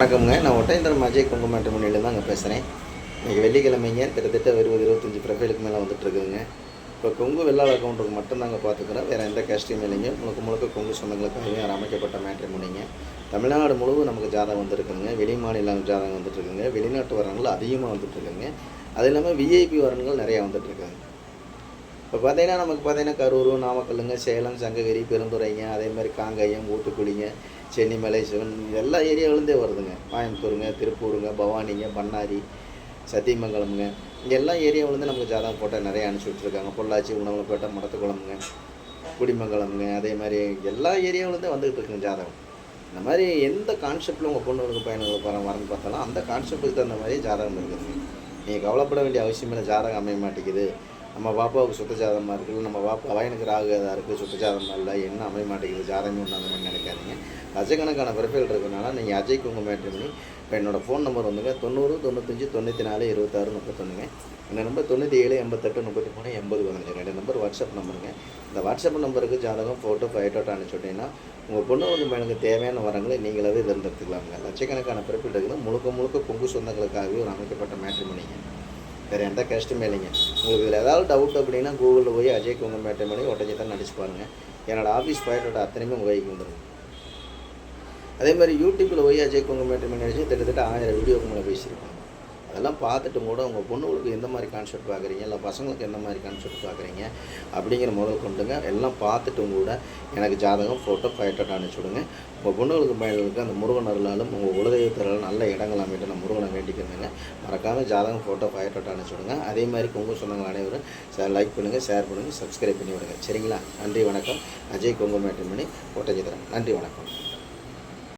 வணக்கம்ங்க. நான் ஒட்டஞ்சத்திரம் அஜய் கொங்கு மேட்ரிமோனியிலேருந்து தாங்க பேசுகிறேன். இன்றைக்கி வெள்ளிக்கிழமைங்க. கிட்டத்தட்ட 25 ப்ரொஃபைலுக்கு மேலே வந்துட்டுருக்குதுங்க. இப்போ கொங்கு வெள்ளாள அக்கௌண்ட்டுக்கு மட்டும்தாங்க பார்த்துக்கிறேன். வேறு எந்த கேஸ்ட்டையும் இல்லைங்க. முழுக்க கொங்கு சொந்தங்களுக்காகவே அமைக்கப்பட்ட மேட்ரிமோனிங்க. தமிழ்நாடு முழுவதும் நமக்கு ஜாதகம் வந்துருக்குதுங்க. வெளி மாநிலம் ஜாதகம் வந்துட்டுருக்குங்க. வெளிநாட்டு வரன்கள் அதிகமாக வந்துட்டுருக்குங்க. அது இல்லாமல் விஐபி வரன்கள் நிறையா வந்துட்டுருக்குங்க. இப்போ பார்த்தீங்கன்னா கரூர், நாமக்கல்லுங்க, சேலம், சங்ககிரி, பெருந்துறைங்க, அதே மாதிரி காங்கேயம், ஊத்துக்குளிங்க, சென்னிமலை, சிவன் எல்லா ஏரியாவிலேருந்தே வருதுங்க. கோயம்புத்தூருங்க, திருப்பூருங்க, பவானிங்க, பண்ணாரி, சத்தியமங்கலம்ங்க, இங்கே எல்லா ஏரியாவிலேருந்து நமக்கு ஜாதகம் போட்டால் நிறையா அனுப்பிச்சி விட்ருக்காங்க. பொள்ளாச்சி, உணவனப்பேட்டை, மடத்துக்குளம்ங்க, குடிமங்கலம்ங்க, அதே மாதிரி எல்லா ஏரியாவிலேருந்தே வந்துக்கிட்டு இருக்குங்க ஜாதகம். இந்த மாதிரி எந்த கான்செப்டில் உங்கள் பொண்ணுங்களுக்கு பையனுங்களுக்கு வரன்னு பார்த்தாலும் அந்த கான்செப்ட்டுக்கு தகுந்த மாதிரி ஜாதகம் இருக்குதுங்க. நீங்கள் கவலைப்பட வேண்டிய அவசியம் இல்லை. ஜாதகம் அமைய மாட்டேங்குது, நம்ம பாப்பாவுக்கு சுத்த ஜாதகமாக இருக்குது, நம்ம பாப்பா வயனுக்கு ராகுதாக இருக்குது, சுத்த ஜாதகமாக இல்லை, என்ன அமைய மாட்டேங்குது, ஜாதகமே ஒன்று அந்த மாதிரி நினைக்காதீங்க. லட்சக்கணக்கான ப்ரொஃபைல் இருக்கிறதுனால நீங்கள் அஜய் கொங்கு மேட்ரிமோனி. இப்போ என்னோடய ஃபோன் நம்பர் வந்துங்க 90 95 94 26 31ங்க. இந்த நம்பர் 97 88 33 80 15. ரெண்டு நம்பர் வாட்ஸ்அப் நம்பருங்க. இந்த வாட்ஸ்அப் நம்பருக்கு ஜாதகம் ஃபோட்டோ ஃபைட்டோட்டோ அனுப்பிச்சுட்டிங்கன்னா உங்கள் பொண்ணு மேலுக்கு தேவையான வரங்களை நீங்களாவே தேர்ந்தெடுத்துக்கலாங்க. லட்சக்கணக்கான ப்ரொஃபைல் இருக்குது. முழுக்க கொங்கு சொந்தங்களுக்காகவே ஒரு அமைக்கப்பட்ட மேட்ரிமோனிங்க. வேறு எந்த கஷ்டமே இல்லைங்க. உங்களுக்கு இதில் ஏதாவது டவுட் அப்படின்னா கூகுளில் போய் அஜய் கொங்கு மேட்ரிமோனி ஒட்டஞ்சத்திரம் நடிச்சு பாருங்கள். என்னோடய ஆஃபீஸ் ஃபைட்டோட அத்தனையுமே உங்கள் கைக்கு வந்துடும். அதே மாதிரி யூடியூப்பில் போய் அஜய் கொங்கு மேட்ரிமோனி அடிச்சு கிட்டத்தட்ட 1000 வீடியோக்கு மேலே பேசியிருப்பாங்க. அதெல்லாம் பார்த்துட்டு கூட உங்கள் பொண்ணுங்களுக்கு எந்த மாதிரி கான்செப்ட் பார்க்குறீங்க, இல்லை பசங்களுக்கு எந்த மாதிரி கான்செப்ட் பார்க்குறீங்க அப்படிங்கிற முதல் கொண்டுங்க எல்லாம் பார்த்துட்டும் கூட எனக்கு ஜாதகம் ஃபோட்டோ ஃபைட்டோட்டோ அனுப்பிச்சி விடுங்க. உங்கள் பொண்ணுங்களுக்கு பையனுக்கு அந்த முருகன் அருளாலும் உங்கள் குலதெய்வத்தினாலும் நல்ல இடங்கள் அமைட்டு நான் முருகனை வேண்டிக்கிறதுங்க. மறக்காமல் ஜாதகம் ஃபோட்டோ ஃபைட்டோட்டோ அனுப்பிச்சி விடுங்க. அதே மாதிரி கொங்கு சொந்தங்கள் அனைவரும் லைக் பண்ணுங்கள், ஷேர் பண்ணுங்கள், சப்ஸ்கிரைப் பண்ணி விடுங்க. சரிங்களா? நன்றி, வணக்கம். அஜய் கொங்கு மேட்ரிமோனி ஒட்டஞ்சத்திரம். நன்றி, வணக்கம்.